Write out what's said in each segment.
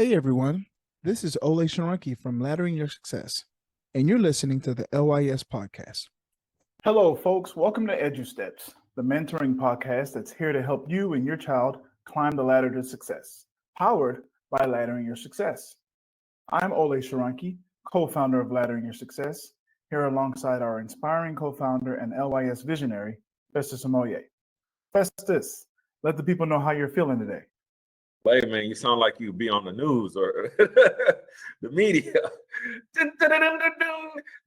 Hey everyone, this is LYS from Laddering Your Success, and you're listening to the LYS Podcast. Hello, folks. Welcome to EduSteps, the mentoring podcast that's here to help you and your child climb the ladder to success, powered by Laddering Your Success. I'm Ole Sharanki, co-founder of Laddering Your Success, here alongside our inspiring co-founder and LYS visionary, Festus Amoye. Festus, let the people know how you're feeling today. Hey man, you sound like you be on the news or the media.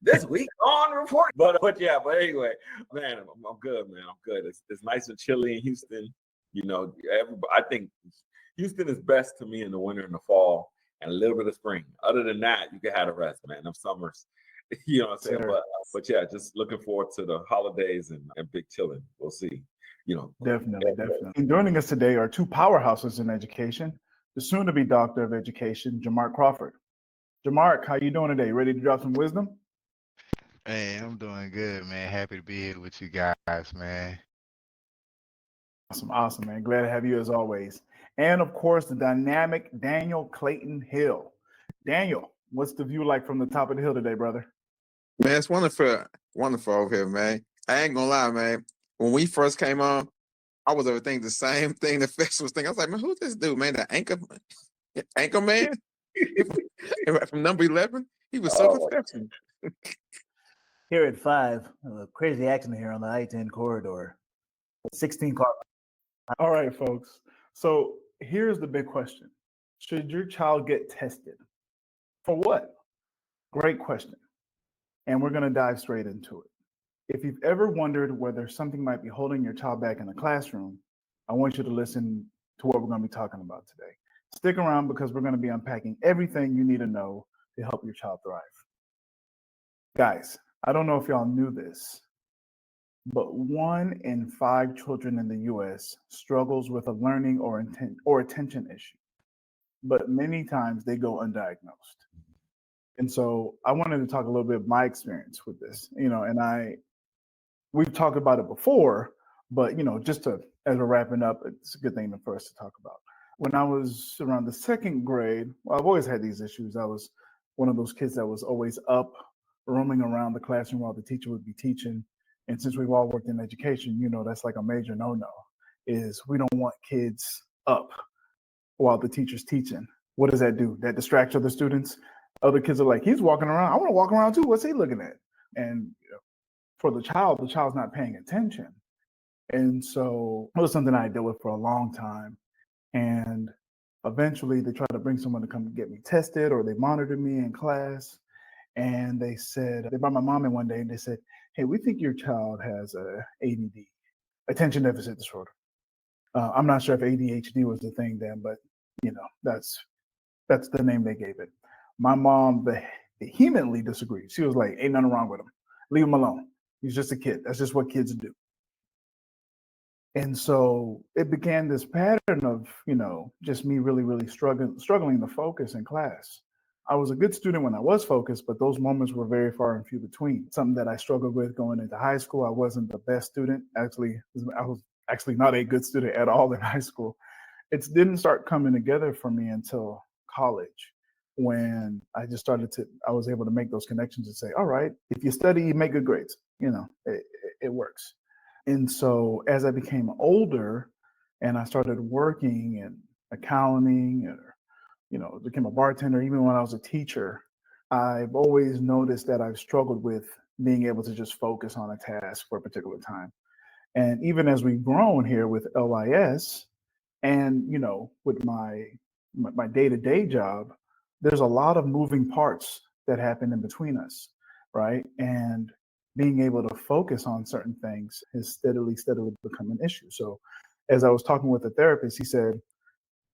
This week on report. But anyway, man, I'm good, man. I'm good. It's nice and chilly in Houston. You know, I think Houston is best to me in the winter and the fall and a little bit of spring. Other than that, you can have a rest, man. Them summers, you know what I'm saying? Sure. But yeah, just looking forward to the holidays and big chilling. We'll see. You know, Definitely. And joining us today are two powerhouses in education, the soon-to-be Doctor of Education, Jamark Crawford. Jamark, how you doing today? Ready to drop some wisdom? Hey, I'm doing good, man. Happy to be here with you guys, man. Awesome, man. Glad to have you as always. And of course, the dynamic Daniel Clayton Hill. Daniel, what's the view like from the top of the hill today, brother? Man, it's wonderful over here, man. I ain't gonna lie, man. When we first came on, I was thinking the same thing the Fest was thinking. I was like, man, who's this dude, man? The anchor man? From number 11? He was so professional. Here at 5, crazy accident here on the I-10 corridor. 16 cars. All right, folks. So here's the big question. Should your child get tested? For what? Great question. And we're going to dive straight into it. If you've ever wondered whether something might be holding your child back in the classroom, I want you to listen to what we're going to be talking about today. Stick around because we're going to be unpacking everything you need to know to help your child thrive. Guys, I don't know if y'all knew this, but 1 in 5 children in the U.S. struggles with a learning or attention issue, but many times they go undiagnosed. And so I wanted to talk a little bit of my experience with this, and we've talked about it before, but just as we're wrapping up, it's a good thing for us to talk about. When I was around the 2nd grade, well, I've always had these issues. I was one of those kids that was always up, roaming around the classroom while the teacher would be teaching. And since we've all worked in education, that's like a major no-no, is we don't want kids up while the teacher's teaching. What does that do? That distracts other students. Other kids are like, he's walking around. I want to walk around too. What's he looking at? And for the child's not paying attention. And so it was something I dealt with for a long time. And eventually they tried to bring someone to come get me tested, or they monitored me in class. And they brought my mom in one day and they said, hey, we think your child has ADD, attention deficit disorder. I'm not sure if ADHD was the thing then, but that's the name they gave it. My mom vehemently disagreed. She was like, ain't nothing wrong with him. Leave him alone. He's just a kid. That's just what kids do. And so it began this pattern of, just me really, really struggling to focus in class. I was a good student when I was focused, but those moments were very far and few between. Something that I struggled with going into high school. I wasn't the best student. Actually, I was actually not a good student at all in high school. It didn't start coming together for me until college, when I was able to make those connections and say, all right, if you study, you make good grades. It works. And so as I became older and I started working in accounting or, became a bartender, even when I was a teacher, I've always noticed that I've struggled with being able to just focus on a task for a particular time. And even as we've grown here with LYS and, with my day-to-day job, there's a lot of moving parts that happen in between us, right? And being able to focus on certain things has steadily become an issue. So as I was talking with the therapist, he said,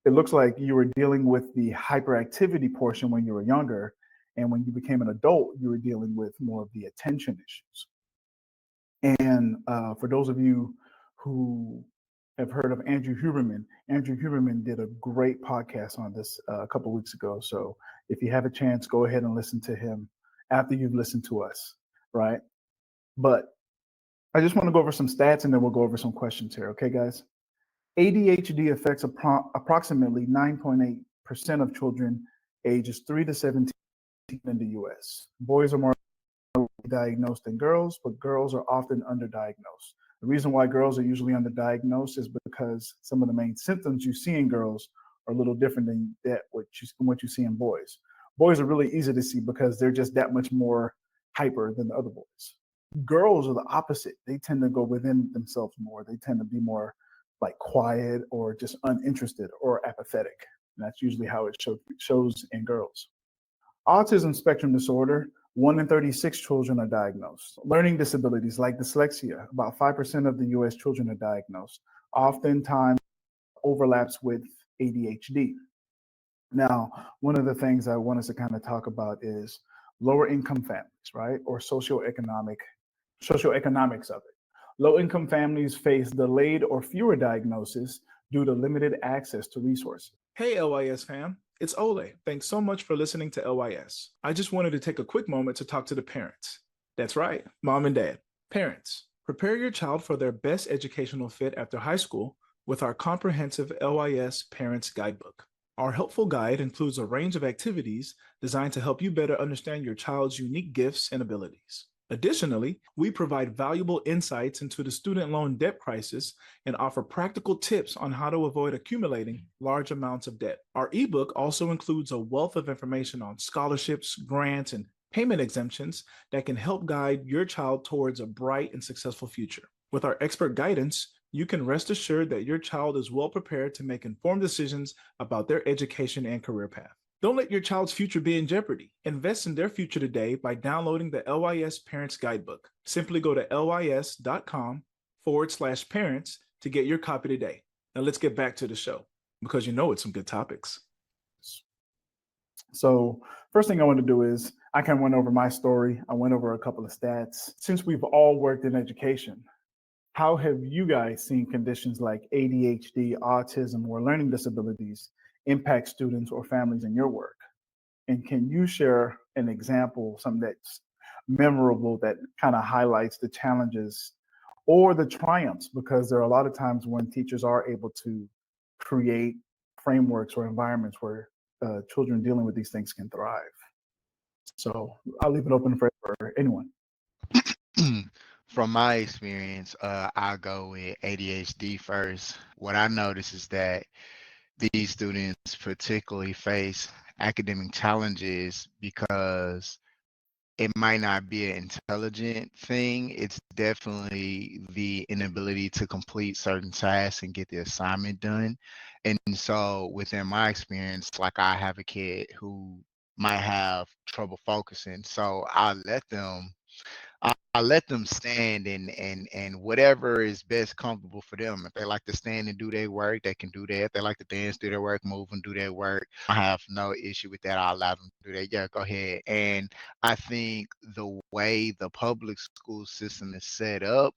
it looks like you were dealing with the hyperactivity portion when you were younger. And when you became an adult, you were dealing with more of the attention issues. And for those of you who have heard of Andrew Huberman did a great podcast on this a couple of weeks ago. So if you have a chance, go ahead and listen to him after you've listened to us, right? But I just want to go over some stats and then we'll go over some questions here. Okay, guys? ADHD affects approximately 9.8% of children ages 3 to 17 in the US. Boys are more diagnosed than girls, but girls are often underdiagnosed. The reason why girls are usually underdiagnosed is because some of the main symptoms you see in girls are a little different than what you see in boys. Boys are really easy to see because they're just that much more hyper than the other boys. Girls are the opposite. They tend to go within themselves more. They tend to be more like quiet or just uninterested or apathetic. And that's usually how it shows in girls. Autism spectrum disorder, 1 in 36 children are diagnosed. Learning disabilities like dyslexia, about 5% of the US children are diagnosed. Oftentimes overlaps with ADHD. Now, one of the things I want us to kind of talk about is lower income families, right? Or socioeconomics of it. Low income families face delayed or fewer diagnoses due to limited access to resources. Hey, LYS fam. It's Ole. Thanks so much for listening to LYS. I just wanted to take a quick moment to talk to the parents. That's right, mom and dad. Parents, prepare your child for their best educational fit after high school with our comprehensive LYS Parents Guidebook. Our helpful guide includes a range of activities designed to help you better understand your child's unique gifts and abilities. Additionally, we provide valuable insights into the student loan debt crisis and offer practical tips on how to avoid accumulating large amounts of debt. Our ebook also includes a wealth of information on scholarships, grants, and payment exemptions that can help guide your child towards a bright and successful future. With our expert guidance, you can rest assured that your child is well prepared to make informed decisions about their education and career path. Don't let your child's future be in jeopardy. Invest in their future today by downloading the LYS Parents Guidebook. Simply go to lys.com/parents to get your copy today. Now let's get back to the show because you know it's some good topics. So first thing I want to do is I kind of went over my story. I went over a couple of stats. Since we've all worked in education, how have you guys seen conditions like ADHD, autism, or learning disabilities impact students or families in your work? And can you share an example, something that's memorable that kind of highlights the challenges or the triumphs? Because there are a lot of times when teachers are able to create frameworks or environments where children dealing with these things can thrive. So I'll leave it open for anyone. From my experience, I'll go with ADHD first. What I notice is that these students particularly face academic challenges because it might not be an intelligent thing. It's definitely the inability to complete certain tasks and get the assignment done. And so within my experience, like I have a kid who might have trouble focusing. So I let them stand and whatever is best comfortable for them. If they like to stand and do their work, they can do that. If they like to dance, do their work, move and do their work, I have no issue with that. I'll allow them to do that. Yeah, go ahead. And I think the way the public school system is set up,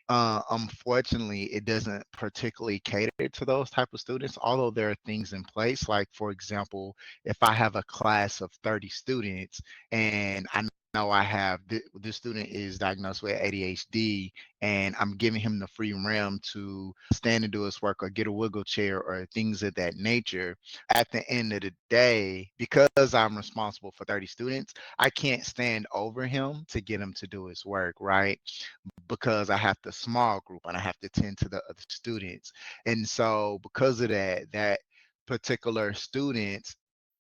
unfortunately, it doesn't particularly cater to those type of students, although there are things in place. Like, for example, if I have a class of 30 students and I know I have this student is diagnosed with ADHD and I'm giving him the free realm to stand and do his work or get a wiggle chair or things of that nature. At the end of the day, because I'm responsible for 30 students, I can't stand over him to get him to do his work, right? Because I have the small group and I have to tend to the other students. And so because of that, that particular students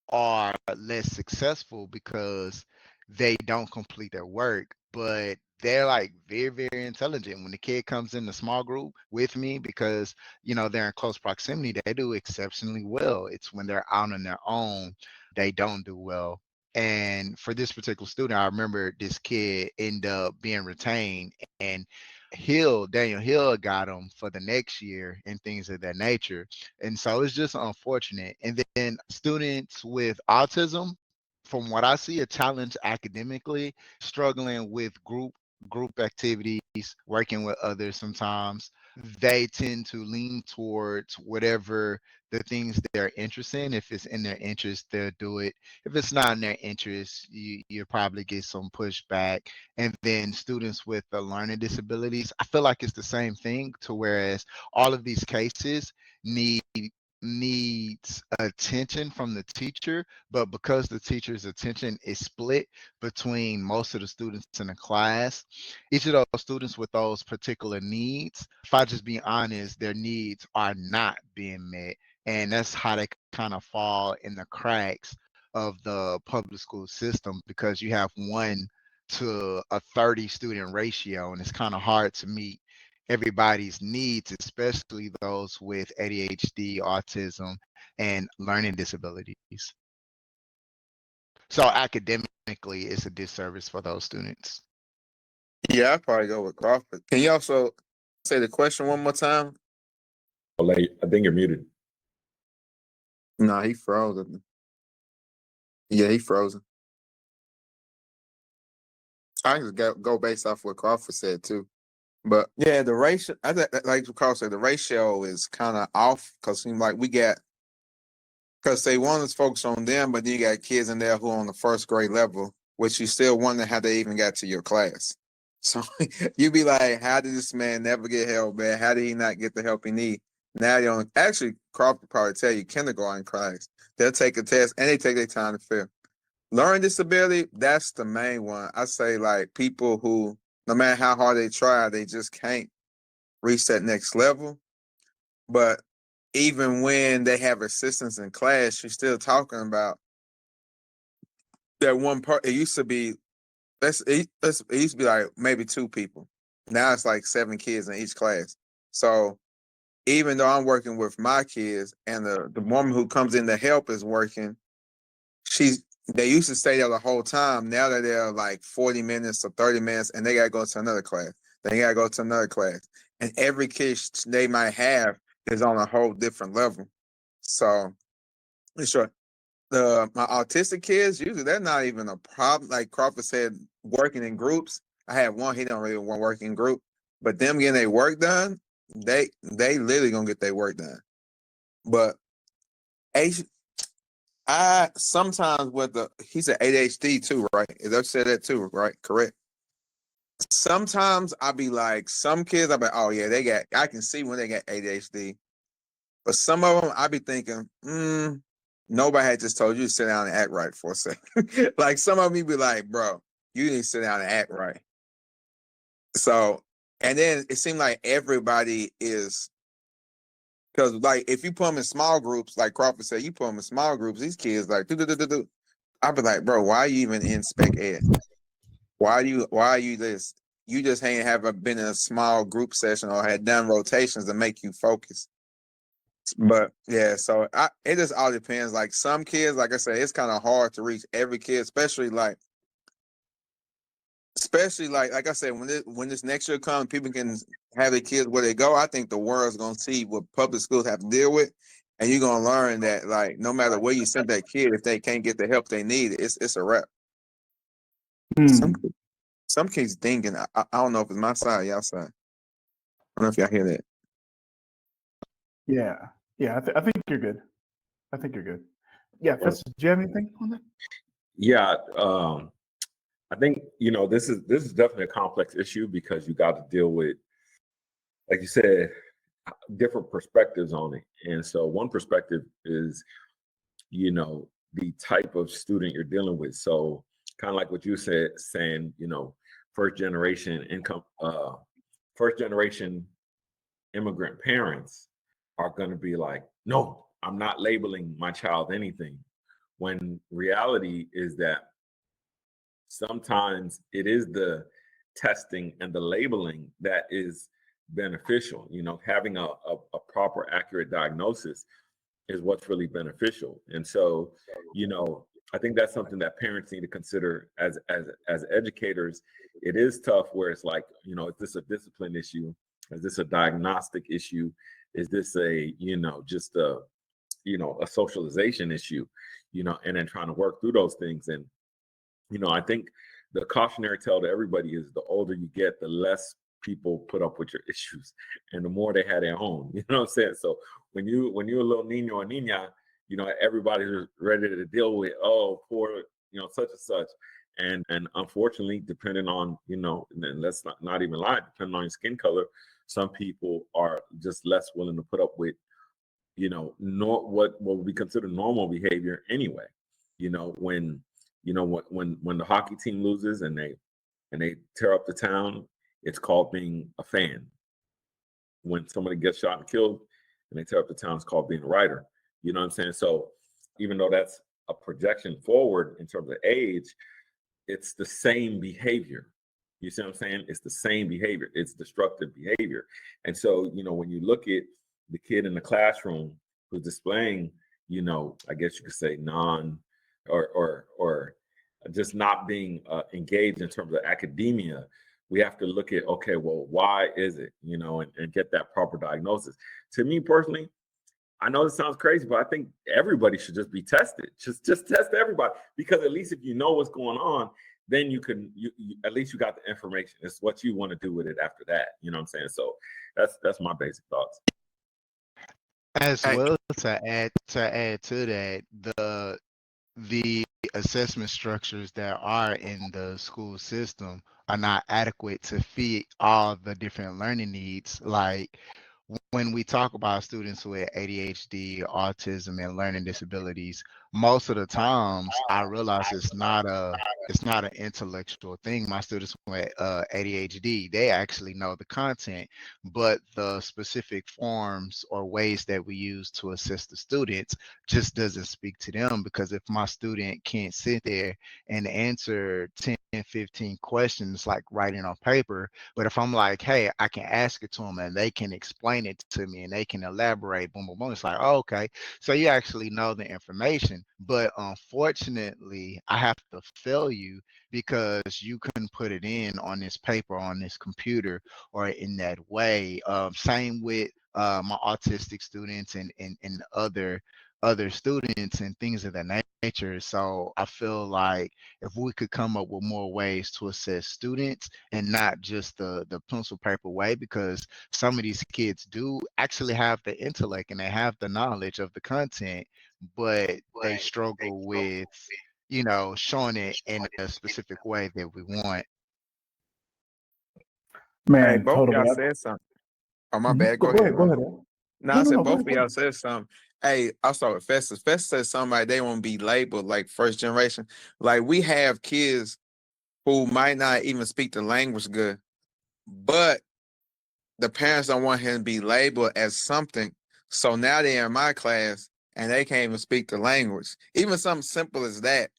are less successful because they don't complete their work, but they're like very, very intelligent. When the kid comes in the small group with me, because they're in close proximity, they do exceptionally well. It's when they're out on their own, they don't do well. And for this particular student, I remember this kid end up being retained and Daniel Hill got him for the next year and things of that nature. And so it's just unfortunate. And then students with autism, from what I see, a challenge academically, struggling with group activities, working with others sometimes. They tend to lean towards whatever the things they're interested in. If it's in their interest, they'll do it. If it's not in their interest, you'll probably get some pushback. And then students with the learning disabilities, I feel like it's the same thing, to whereas all of these cases need needs attention from the teacher, but because the teacher's attention is split between most of the students in the class, each of those students with those particular needs, if I just be honest, their needs are not being met. And that's how they kind of fall in the cracks of the public school system, because you have 1 to a 30 student ratio, and it's kind of hard to meet everybody's needs, especially those with ADHD, autism, and learning disabilities. So academically, it's a disservice for those students. Yeah, I'd probably go with Crawford. Can you also say the question one more time? I think you're muted. No, he frozen. Yeah, he frozen. I can just go based off what Crawford said too. But yeah, the ratio, I think, like Carl said, the ratio is kind of off because seems like because they want us to focus on them, but then you got kids in there who are on the first grade level, which you still wonder how they even got to your class. So you be like, how did this man never get help, man? How did he not get the help he need? Now they only, actually, Crawford probably tell you kindergarten class. They'll take a test and they take their time to fail. Learning disability, that's the main one. I say like people who, no matter how hard they try, they just can't reach that next level. But even when they have assistants in class, you're still talking about that one part. It used to be, it used to be like maybe 2 people. Now it's like 7 kids in each class. So even though I'm working with my kids and the woman who comes in to help is working, they used to stay there the whole time. Now they're there like 40 minutes or 30 minutes and they got to go to another class. They got to go to another class. And every kid they might have is on a whole different level. So, sure. My autistic kids, usually they're not even a problem. Like Crawford said, working in groups. I had one, he don't really want to work in group. But them getting their work done, they literally gonna get their work done. But I sometimes he's an ADHD too, right? They said that too, right? Correct. Sometimes I be like, some kids, I be, oh yeah, I can see when they got ADHD. But some of them, I be thinking, nobody had just told you to sit down and act right for a second. Like some of me be like, bro, you need to sit down and act right. So, and then it seemed like everybody is, because like if you put them in small groups, like Crawford said, you put them in small groups, these kids like do. I be like, bro, why are you even in spec ed? Why are you this? You just haven't been in a small group session or had done rotations to make you focus. But yeah, so it just all depends. Like some kids, like I said, it's kind of hard to reach every kid, especially like I said, when this next year comes, people can have their kids where they go. I think the world's gonna see what public schools have to deal with, and you're gonna learn that like no matter where you send that kid, if they can't get the help they need, it's a wrap. Some kids thinking, I don't know if it's my side or y'all side. I don't know if y'all hear that. Yeah. I think you're good. Yeah, Fitz, do you have anything on that? Yeah, I think this is definitely a complex issue because you got to deal with, like you said, different perspectives on it. And so one perspective is, the type of student you're dealing with. So kind of like what you said, saying, first generation immigrant parents are going to be like, no, I'm not labeling my child anything. When reality is that sometimes it is the testing and the labeling that is beneficial. Having a proper, accurate diagnosis is what's really beneficial. And so, I think that's something that parents need to consider as educators. It is tough where it's like, is this a discipline issue? Is this a diagnostic issue? Is this just a socialization issue? And then trying to work through those things. And I think the cautionary tale to everybody is the older you get, the less people put up with your issues and the more they had their own. You know what I'm saying? So when you're a little niño or niña, everybody's ready to deal with, oh, poor, such and such. And unfortunately, depending on, and let's not even lie, depending on your skin color, some people are just less willing to put up with, what we consider normal behavior anyway. When the hockey team loses and they tear up the town, it's called being a fan. When somebody gets shot and killed and they tear up the town, it's called being a writer. You know what I'm saying? So even though that's a projection forward in terms of age, it's the same behavior. You see what I'm saying? It's the same behavior. It's destructive behavior. And so, when you look at the kid in the classroom who's displaying, I guess you could say or just not being engaged in terms of academia, we have to look at, okay, well, why is it, and get that proper diagnosis. To me personally, I know this sounds crazy, but I think everybody should just be tested. Just test everybody, because at least if you know what's going on, then you at least you got the information. It's what you want to do with it after that. You know what I'm saying? So that's my basic thoughts. As well, to add to that, the assessment structures that are in the school system are not adequate to fit all the different learning needs. Like when we talk about students with ADHD, autism, and learning disabilities, most of the times I realize it's not an intellectual thing. My students with ADHD, they actually know the content, but the specific forms or ways that we use to assist the students just doesn't speak to them. Because if my student can't sit there and answer 10, 15 questions like writing on paper, but if I'm like, hey, I can ask it to them and they can explain it to me and they can elaborate, boom, boom, boom, it's like, oh, okay, so you actually know the information. But unfortunately, I have to fail you because you couldn't put it in on this paper, on this computer, or in that way. Same with my autistic students and other students and things of that nature. So I feel like if we could come up with more ways to assess students and not just the pencil paper way, because some of these kids do actually have the intellect and they have the knowledge of the content, but they struggle with showing it in a specific way that we want. Man, Hey, both of totally. y'all said something. Oh, my Mhm. bad. Go Go ahead. ahead. Ed. No, No, I no, said no, go both of ahead. y'all said something. Hey, I'll start with Festus. Festus said something like they won't be labeled like first generation. Like we have kids who might not even speak the language good, but the parents don't want him to be labeled as something. So now they're in my class and they can't even speak the language. Even something simple as that.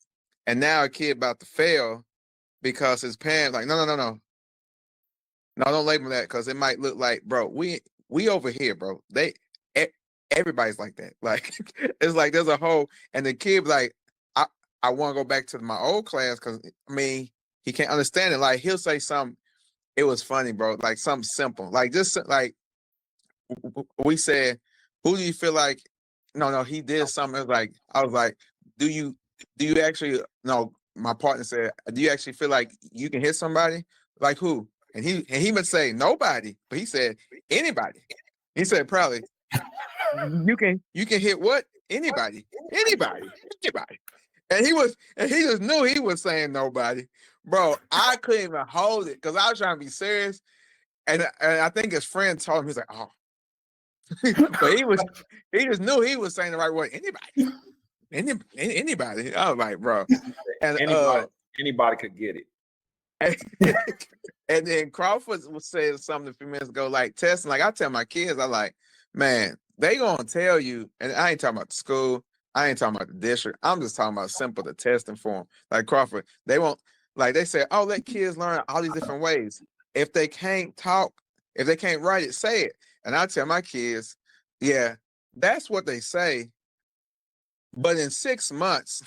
And now a kid about to fail because his parents like, no, don't label that because it might look like, bro, we over here, bro. Everybody's like that. Like it's like there's a whole, and the kid like, I want to go back to my old class because he can't understand it. Like he'll say something. It was funny, bro. Like something simple, like just like we said, who do you feel like? No, he did something. It was like I was like, do you actually? No, my partner said, do you actually feel like you can hit somebody? Like who? And he would say nobody, but he said anybody. He said probably you can hit what? Anybody. And he just knew he was saying nobody. Bro, I couldn't even hold it because I was trying to be serious. And I think his friend told him, he's like, oh. But he just knew he was saying the right word. Anybody. I was like, bro. And anybody could get it. And then Crawford was saying something a few minutes ago, like testing. Like I tell my kids, I like, man, they gonna tell you, and I ain't talking about the school, I ain't talking about the district. I'm just talking about simple the testing form. Like Crawford, they won't like they say, oh, let kids learn all these different ways. If they can't talk, if they can't write it, say it. And I tell my kids, yeah, that's what they say. But in 6 months,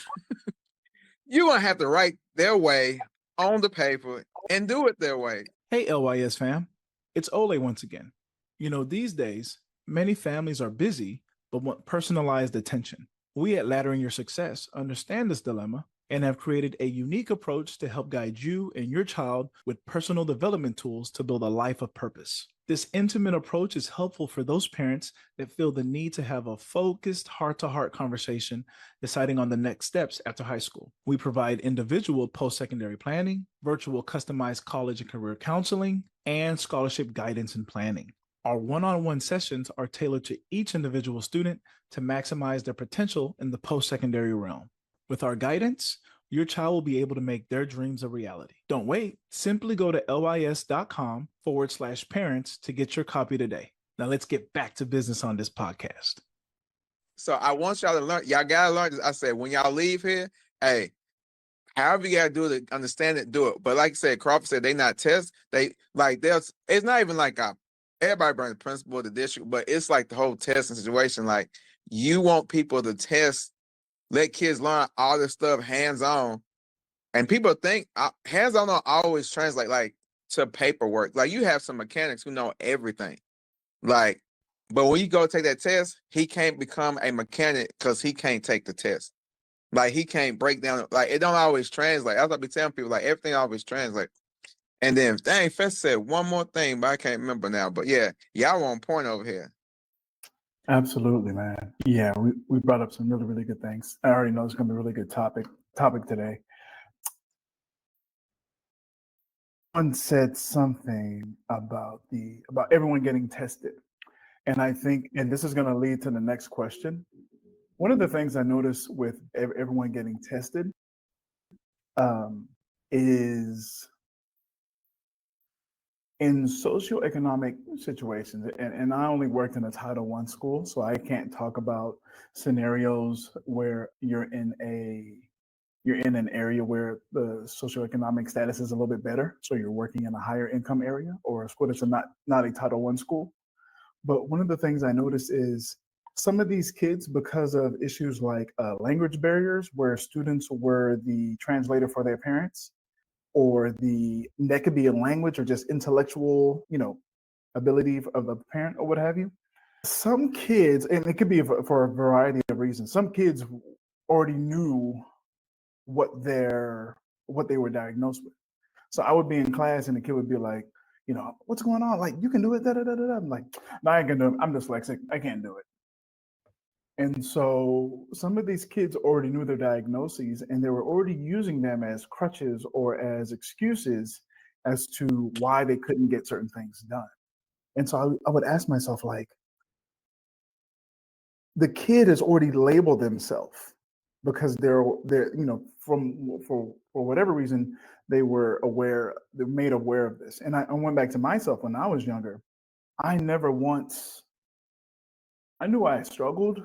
you're gonna have to write their way on the paper and do it their way. Hey, LYS fam. It's Ole once again. These days, many families are busy but want personalized attention. We at Laddering Your Success understand this dilemma and have created a unique approach to help guide you and your child with personal development tools to build a life of purpose. This intimate approach is helpful for those parents that feel the need to have a focused heart-to-heart conversation deciding on the next steps after high school. We provide individual post-secondary planning, virtual customized college and career counseling, and scholarship guidance and planning. Our one-on-one sessions are tailored to each individual student to maximize their potential in the post-secondary realm. With our guidance, your child will be able to make their dreams a reality. Don't wait. Simply go to lys.com/parents to get your copy today. Now let's get back to business on this podcast. So I want y'all to learn. Y'all gotta learn this. I said, when y'all leave here, hey, however you gotta do it, understand it, do it. But like I said, Crawford said they not test. They like there's. It's not even like everybody brings the principal, the district, but it's like the whole testing situation. Like you want people to test, let kids learn all this stuff hands on, and people think hands on don't always translate like to paperwork. Like you have some mechanics who know everything, like. But when you go take that test, he can't become a mechanic because he can't take the test. Like he can't break down. Like it don't always translate. That's what I be telling people. Like everything always translates. And then dang, Fest said one more thing, but I can't remember now. But yeah, y'all on point over here. Absolutely, man. Yeah, we brought up some really, really good things. I already know it's going to be a really good topic today. One said something about everyone getting tested. And I think, and this is going to lead to the next question. One of the things I noticed with everyone getting tested is in socioeconomic situations, and I only worked in a Title I school, so I can't talk about scenarios where you're in an area where the socioeconomic status is a little bit better, so you're working in a higher income area, or a school that's not a Title I school. But one of the things I noticed is some of these kids, because of issues like language barriers, where students were the translator for their parents, or that could be a language or just intellectual, ability of a parent or what have you. Some kids, and it could be for a variety of reasons, some kids already knew what they were diagnosed with. So I would be in class and the kid would be like, what's going on? Like, you can do it, da da da da. I'm like, no, I ain't gonna do it. I'm dyslexic. I can't do it. And so some of these kids already knew their diagnoses and they were already using them as crutches or as excuses as to why they couldn't get certain things done. And so I would ask myself, like, the kid has already labeled themselves because they're for whatever reason they're made aware of this. And I went back to myself when I was younger. I knew I struggled,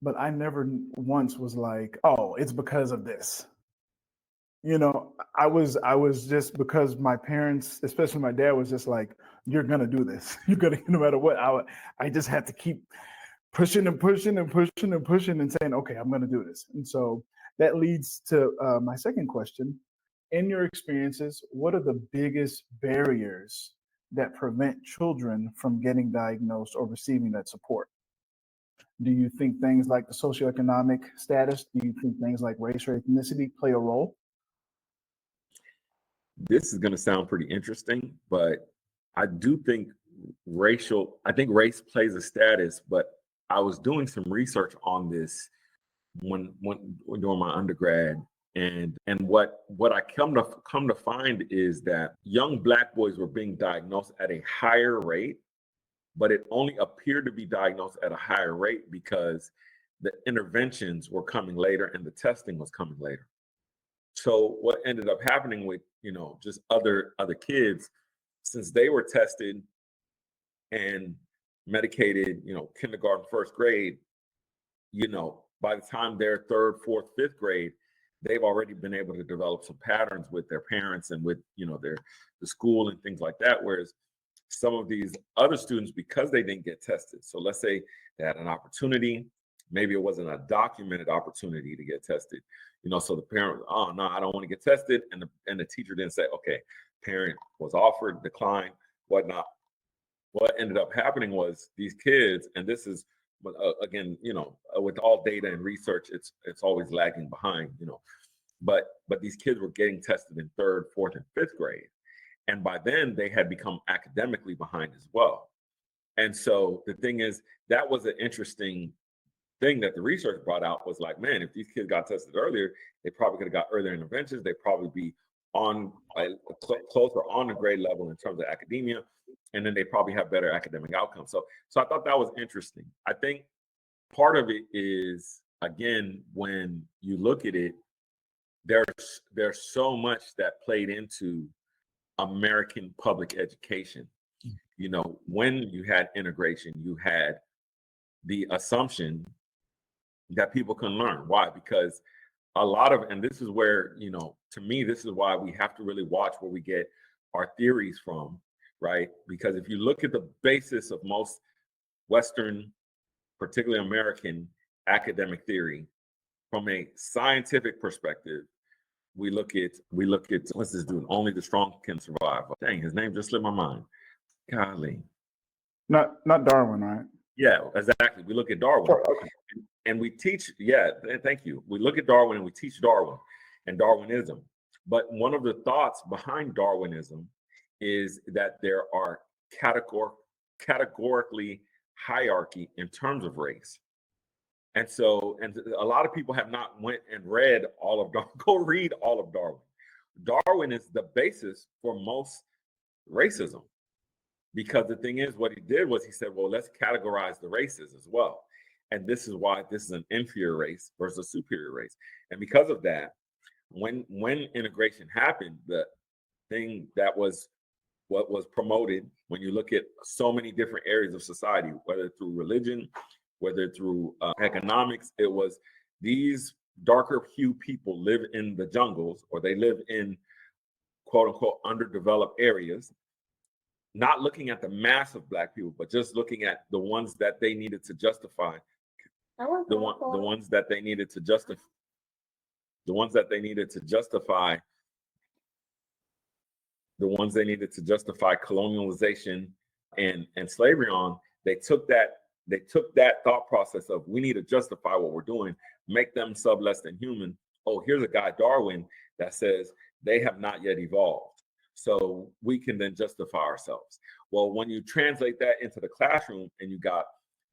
but I never once was like, oh, it's because of this. I was just, because my parents, especially my dad, was just like, you're gonna do this. You're gonna, no matter what. I just had to keep pushing and pushing and pushing and pushing and saying, okay, I'm gonna do this. And so that leads to my second question. In your experiences, what are the biggest barriers that prevent children from getting diagnosed or receiving that support? Do you think things like the socioeconomic status? Do you think things like race or ethnicity play a role? This is going to sound pretty interesting, but I do think race plays a status, but I was doing some research on this when during my undergrad, and what I come to find is that young Black boys were being diagnosed at a higher rate, but it only appeared to be diagnosed at a higher rate because the interventions were coming later and the testing was coming later. So what ended up happening with, just other kids, since they were tested and medicated, kindergarten, first grade, by the time they're third, fourth, fifth grade, they've already been able to develop some patterns with their parents and with, the school and things like that. Whereas some of these other students, because they didn't get tested. So let's say they had an opportunity, maybe it wasn't a documented opportunity to get tested. So the parent, oh no, I don't want to get tested. And the teacher didn't say, okay, parent was offered, declined, whatnot. What ended up happening was these kids, and this is, again, with all data and research, it's always lagging behind, but these kids were getting tested in third, fourth, and fifth grade. And by then they had become academically behind as well. And so the thing is, that was an interesting thing that the research brought out, was like, man, if these kids got tested earlier, they probably could have got earlier interventions. They'd probably be on closer on the grade level in terms of academia, and then they probably have better academic outcomes. So I thought that was interesting. I think part of it is, again, when you look at it, there's so much that played into American public education. You know, when you had integration, you had the assumption that people can learn. Why? Because a lot of, and this is where, you know, to me, this is why we have to really watch where we get our theories from, right? Because if you look at the basis of most Western, particularly American academic theory, from a scientific perspective, we look at what's this dude? Only the strong can survive. Dang, his name just slipped my mind. Golly. Not Darwin, right? Yeah, exactly. We look at Darwin. Sure, okay. And we teach, thank you. We look at Darwin and we teach Darwin and Darwinism. But one of the thoughts behind Darwinism is that there are categorically hierarchy in terms of race. And so, and a lot of people have not went and read all of Darwin. Go read all of Darwin. Darwin is the basis for most racism. Because the thing is, what he did was he said, well, let's categorize the races as well. And this is why this is an inferior race versus a superior race. And because of that, when integration happened, the thing that was what was promoted, when you look at so many different areas of society, whether through religion, whether through economics, it was these darker hue people live in the jungles, or they live in quote unquote underdeveloped areas, not looking at the mass of Black people, but just looking at the ones that they needed to justify, the ones that they needed to justify colonialization and slavery on. They took that thought process of, we need to justify what we're doing, make them sub less than human. Oh, here's a guy, Darwin, that says they have not yet evolved, so we can then justify ourselves. Well, when you translate that into the classroom and you got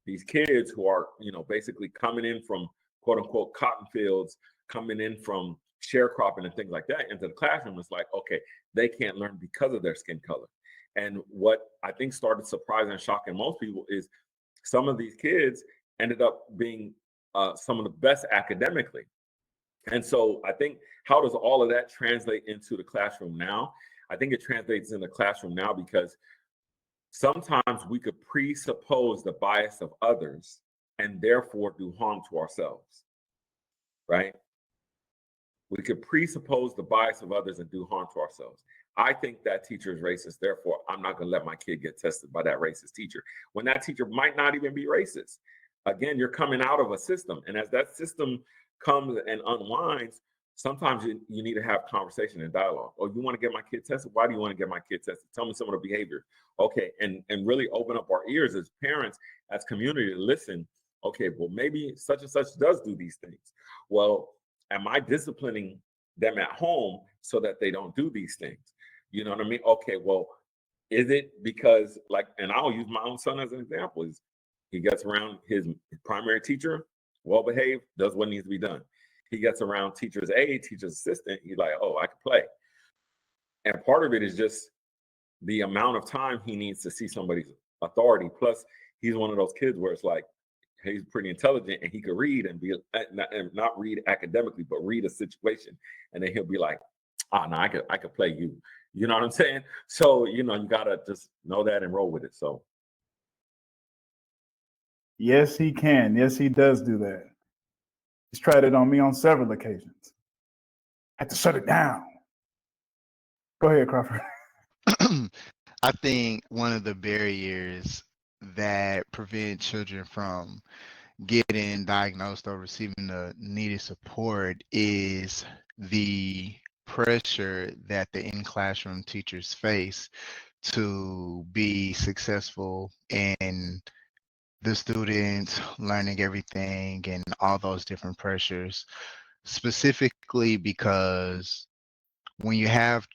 these kids who are, you know, basically coming in from quote unquote cotton fields, coming in from sharecropping and things like that into the classroom, it's like, okay, they can't learn because of their skin color. And what I think started surprising and shocking most people is some of these kids ended up being some of the best academically. And so I think, how does all of that translate into the classroom now? I think it translates in the classroom now because sometimes we could presuppose the bias of others and therefore do harm to ourselves, right? We could presuppose the bias of others and do harm to ourselves. I think that teacher is racist, therefore I'm not gonna let my kid get tested by that racist teacher, when that teacher might not even be racist. Again, you're coming out of a system, and as that system comes and unwinds, sometimes you need to have conversation and dialogue. Oh, you want to get my kid tested? Why do you want to get my kid tested? Tell me some of the behavior. Okay, and really open up our ears as parents, as community, to listen. Okay, well, maybe such and such does do these things. Well, am I disciplining them at home so that they don't do these things? You know what I mean? Okay, well, is it because, like, and I'll use my own son as an example, is he gets around his primary teacher, well-behaved, does what needs to be done. He gets around teacher's aide, teacher's assistant, he's like, oh, I can play. And part of it is just the amount of time he needs to see somebody's authority. Plus, he's one of those kids where it's like, he's pretty intelligent and he could read and be not read academically, but read a situation. And then he'll be like, oh, no, I could play you. You know what I'm saying? So, you know, you got to just know that and roll with it. So. Yes, he can. Yes, he does do that. He's tried it on me on several occasions. I had to shut it down. Go ahead, Crawford. I think one of the barriers that prevent children from getting diagnosed or receiving the needed support is the pressure that the in-classroom teachers face to be successful in the students learning everything and all those different pressures, specifically because when you have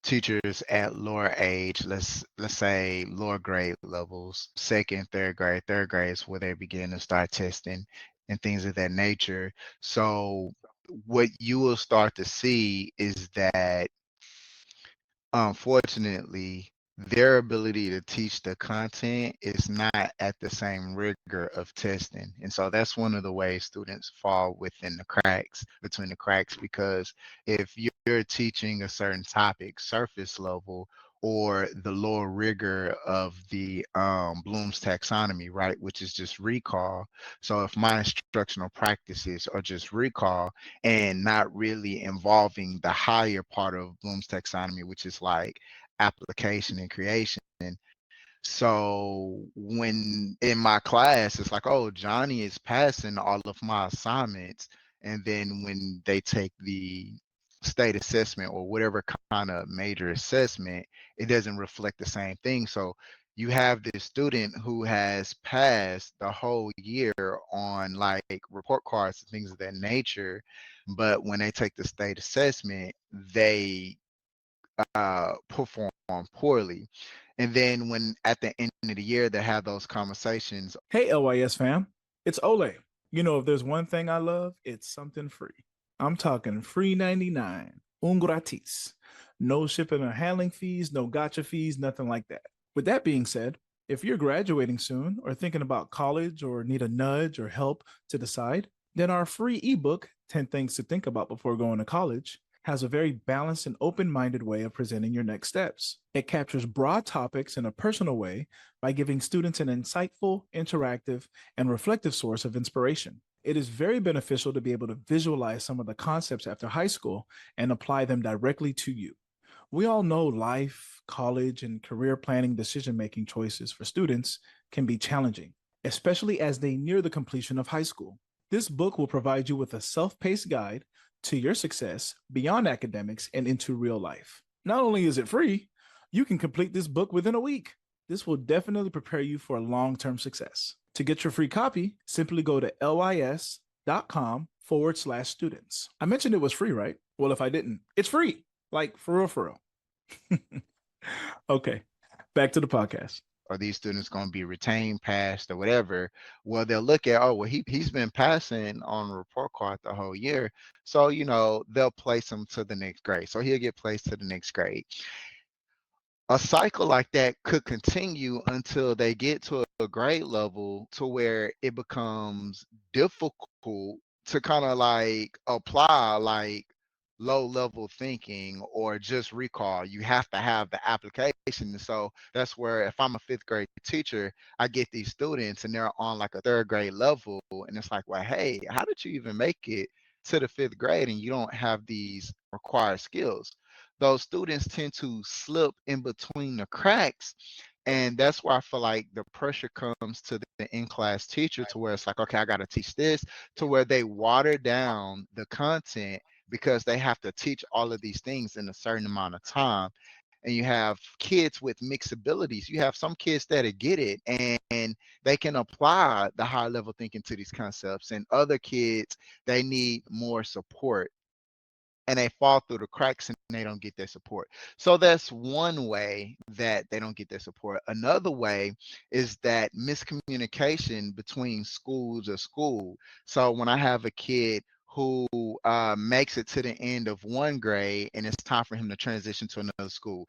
teachers at lower age, let's say lower grade levels, second, third grade is where they begin to start testing and things of that nature. So what you will start to see is that unfortunately, their ability to teach the content is not at the same rigor of testing. And so that's one of the ways students fall within the cracks, between the cracks, because if you're teaching a certain topic, surface level, or the lower rigor of the Bloom's taxonomy, right, which is just recall. So if my instructional practices are just recall and not really involving the higher part of Bloom's taxonomy, which is like application and creation. So when in my class, it's like, oh, Johnny is passing all of my assignments. And then when they take the state assessment or whatever kind of major assessment, it doesn't reflect the same thing. So you have this student who has passed the whole year on like report cards and things of that nature. But when they take the state assessment, they perform poorly. And then when at the end of the year they have those conversations. Hey, LYS fam, it's Ole. You know, if there's one thing I love, it's something free. I'm talking free 99, un gratis. No shipping or handling fees, no gotcha fees, nothing like that. With that being said, if you're graduating soon or thinking about college or need a nudge or help to decide, then our free ebook, 10 Things to Think About Before Going to College, has a very balanced and open-minded way of presenting your next steps. It captures broad topics in a personal way by giving students an insightful, interactive, and reflective source of inspiration. It is very beneficial to be able to visualize some of the concepts after high school and apply them directly to you. We all know life, college, and career planning decision-making choices for students can be challenging, especially as they near the completion of high school. This book will provide you with a self-paced guide to your success beyond academics and into real life. Not only is it free, you can complete this book within a week. This will definitely prepare you for long-term success. To get your free copy, simply go to lys.com/students. I mentioned it was free, right? Well, if I didn't, it's free. Like, for real. Okay, back to the podcast. Are these students going to be retained, passed, or whatever? Well, they'll look at, oh, well, he's been passing on a report card the whole year. So, you know, they'll place him to the next grade. So he'll get placed to the next grade. A cycle like that could continue until they get to a grade level to where it becomes difficult to kind of like apply like low level thinking or just recall. You have to have the application. So that's where if I'm a fifth grade teacher, I get these students and they're on like a third grade level. And it's like, well, hey, how did you even make it to the fifth grade and you don't have these required skills? Those students tend to slip in between the cracks. And that's why I feel like the pressure comes to the in-class teacher to where it's like, okay, I got to teach this, to where they water down the content because they have to teach all of these things in a certain amount of time. And you have kids with mixed abilities. You have some kids that get it and they can apply the high level thinking to these concepts, and other kids, they need more support and they fall through the cracks and they don't get their support. So that's one way that they don't get their support. Another way is that miscommunication between schools or school. So when I have a kid who makes it to the end of one grade and it's time for him to transition to another school.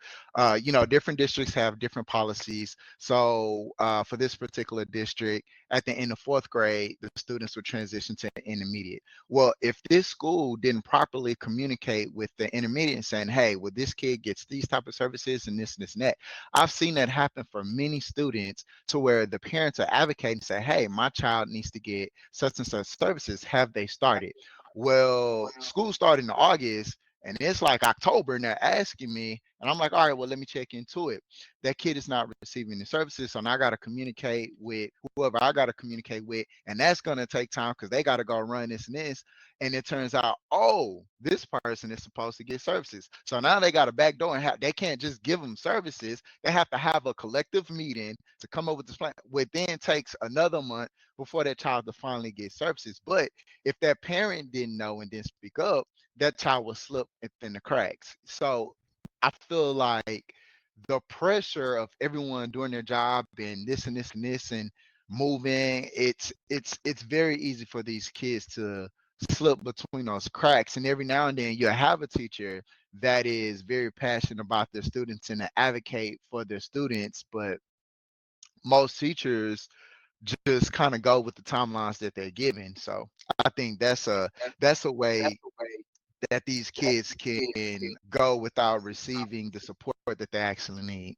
You know, different districts have different policies. So for this particular district, at the end of fourth grade, the students would transition to intermediate. Well, if this school didn't properly communicate with the intermediate saying, hey, well, this kid gets these type of services and this and that. I've seen that happen for many students to where the parents are advocating and say, hey, my child needs to get such and such services. Have they started? Well, school started in August and it's like October and they're asking me, and I'm like, all right, well, let me check into it. That kid is not receiving the services. So now I got to communicate with whoever I got to communicate with. And that's going to take time because they got to go run this and this. And it turns out, oh, this person is supposed to get services. So now they got a back door and they can't just give them services. They have to have a collective meeting to come up with this plan, which then takes another month before that child to finally get services. But if that parent didn't know and didn't speak up, that child will slip in the cracks. So I feel like the pressure of everyone doing their job and this and this and this and moving, it's very easy for these kids to slip between those cracks. And every now and then you have a teacher that is very passionate about their students and to advocate for their students, but most teachers just kind of go with the timelines that they're given. So I think that's a way that these kids can go without receiving the support that they actually need.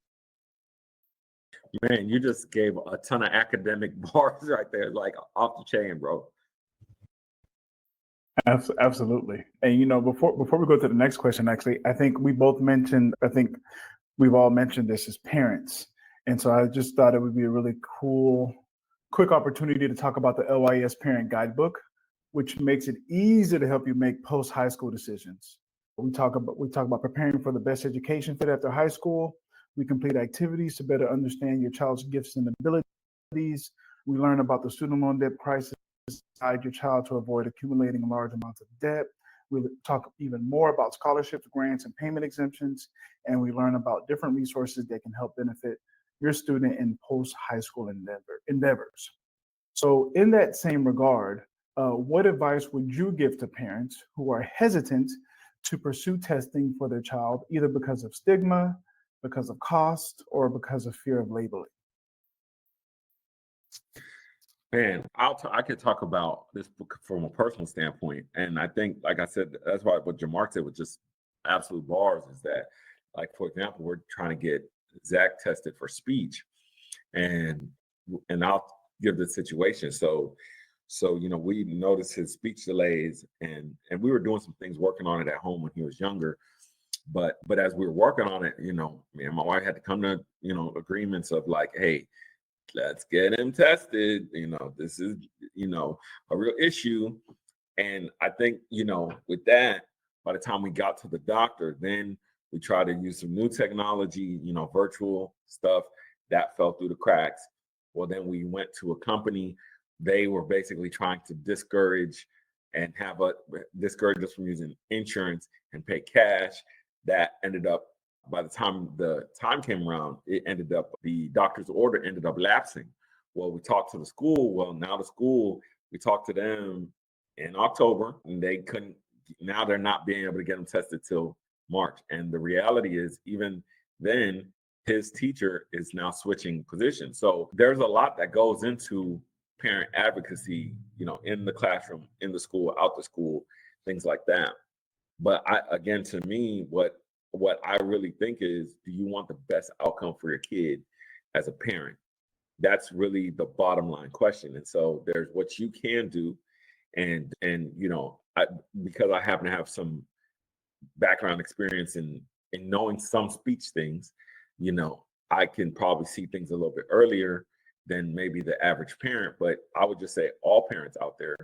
Man, you just gave a ton of academic bars right there, like off the chain, bro. Absolutely. And before we go to the next question, actually, I think we both mentioned, I think we've all mentioned this as parents. And so I just thought it would be a really cool, quick opportunity to talk about the LYS Parent Guidebook, which makes it easy to help you make post-high school decisions. We talk about preparing for the best education fit after high school. We complete activities to better understand your child's gifts and abilities. We learn about the student loan debt crisis, guide your child to avoid accumulating large amounts of debt. We talk even more about scholarships, grants, and payment exemptions, and we learn about different resources that can help benefit your student in post-high school endeavors. So in that same regard, what advice would you give to parents who are hesitant to pursue testing for their child, either because of stigma, because of cost, or because of fear of labeling? Man, I could talk about this book from a personal standpoint, and I think, like I said, that's why what Jamar said was just absolute bars. Is that, like, for example, we're trying to get Zach tested for speech, and I'll give the situation. So we noticed his speech delays, and we were doing some things, working on it at home when he was younger. But as we were working on it, me and my wife had to come to agreements of like, hey, let's get him tested. This is a real issue. And I think with that, by the time we got to the doctor, then we tried to use some new technology, virtual stuff that fell through the cracks. Well, then we went to a company. They were basically trying to discourage us from using insurance and pay cash. That ended up, by the time the time came around, the doctor's order ended up lapsing. Well, we talked to the school. Well, now we talked to them in October, and now they're not being able to get them tested till March. And the reality is, even then, his teacher is now switching positions. So there's a lot that goes into parent advocacy, in the classroom, in the school, out the school, things like that. But to me, what I really think is, do you want the best outcome for your kid as a parent? That's really the bottom line question. And so there's what you can do, and because I happen to have some background experience in knowing some speech things, I can probably see things a little bit earlier than maybe the average parent. But I would just say, all parents out there,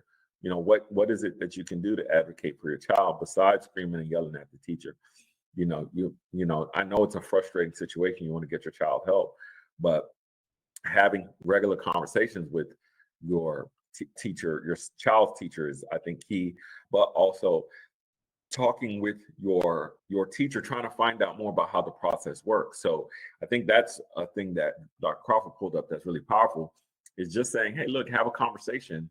what is it that you can do to advocate for your child besides screaming and yelling at the teacher? I know it's a frustrating situation. You want to get your child help, but having regular conversations with your teacher, your child's teacher, is, I think, key. But also talking with your teacher, trying to find out more about how the process works. So I think that's a thing that Dr. Crawford pulled up that's really powerful, is just saying, hey, look, have a conversation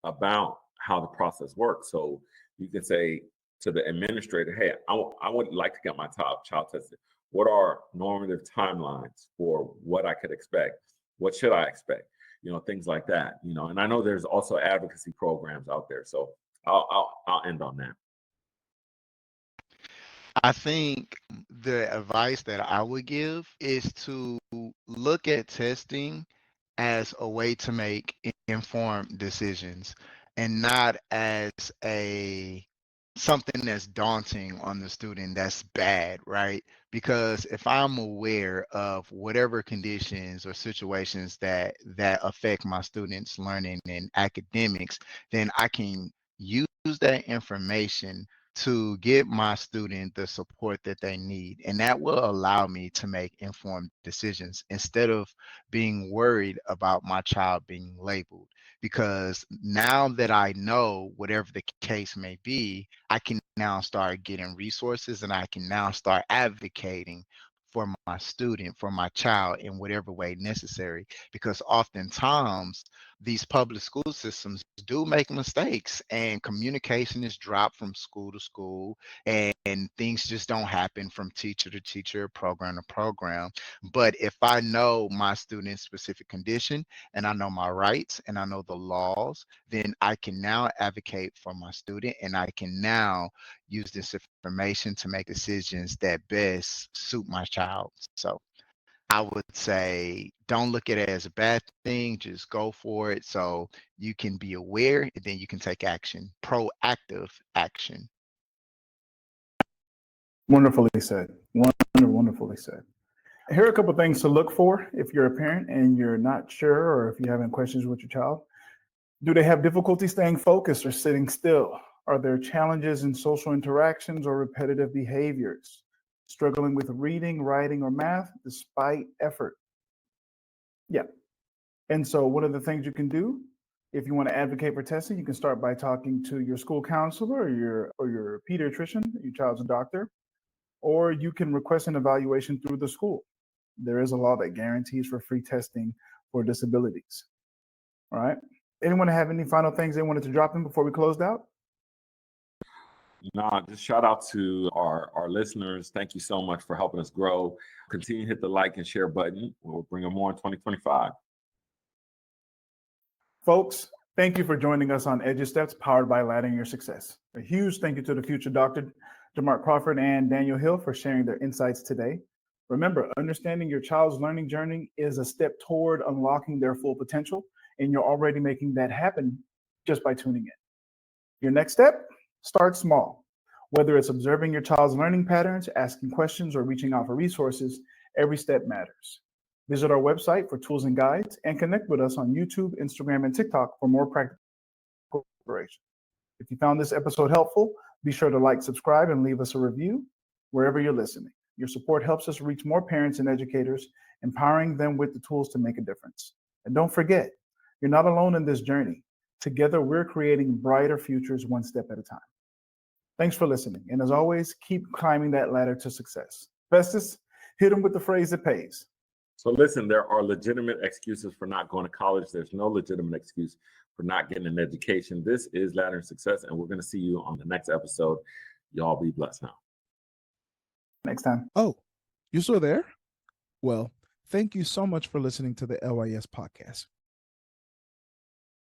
about how the process works. So you can say to the administrator, hey, I would like to get my child tested. What are normative timelines for what I could expect? What should I expect? Things like that. And I know there's also advocacy programs out there. So I'll end on that. I think the advice that I would give is to look at testing as a way to make informed decisions, and not as a something that's daunting on the student, that's bad, right? Because if I'm aware of whatever conditions or situations that affect my students' learning and academics, then I can use that information to give my student the support that they need. And that will allow me to make informed decisions instead of being worried about my child being labeled. Because now that I know whatever the case may be, I can now start getting resources, and I can now start advocating for my student, for my child, in whatever way necessary. Because oftentimes these public school systems do make mistakes, and communication is dropped from school to school, and things just don't happen from teacher to teacher, program to program. But if I know my student's specific condition, and I know my rights, and I know the laws, then I can now advocate for my student, and I can now use this information to make decisions that best suit my child. So I would say don't look at it as a bad thing, just go for it so you can be aware, and then you can take action, proactive action. Wonderfully said. Wonderfully said. Here are a couple of things to look for if you're a parent and you're not sure, or if you're having questions with your child. Do they have difficulty staying focused or sitting still? Are there challenges in social interactions or repetitive behaviors? Struggling with reading, writing, or math despite effort? Yeah. And so one of the things you can do, if you want to advocate for testing, you can start by talking to your school counselor or your pediatrician, your child's doctor, or you can request an evaluation through the school. There is a law that guarantees for free testing for disabilities. All right. Anyone have any final things they wanted to drop in before we closed out? Nah, just shout out to our listeners. Thank you so much for helping us grow. Continue to hit the like and share button. We'll bring them more in 2025. Folks, thank you for joining us on Edge of Steps, powered by Laddering Your Success. A huge thank you to the future Dr. DeMarc Crawford and Daniel Hill for sharing their insights today. Remember, understanding your child's learning journey is a step toward unlocking their full potential, and you're already making that happen just by tuning in. Your next step, start small. Whether it's observing your child's learning patterns, asking questions, or reaching out for resources, every step matters. Visit our website for tools and guides, and connect with us on YouTube, Instagram, and TikTok for more practical inspiration. If you found this episode helpful, be sure to like, subscribe, and leave us a review wherever you're listening. Your support helps us reach more parents and educators, empowering them with the tools to make a difference. And don't forget, you're not alone in this journey. Together, we're creating brighter futures one step at a time. Thanks for listening. And as always, keep climbing that ladder to success. Festus, hit them with the phrase that pays. So listen, there are legitimate excuses for not going to college. There's no legitimate excuse for not getting an education. This is Laddering Success, and we're going to see you on the next episode. Y'all be blessed now. Next time. Oh, you still there? Well, thank you so much for listening to the LYS Podcast.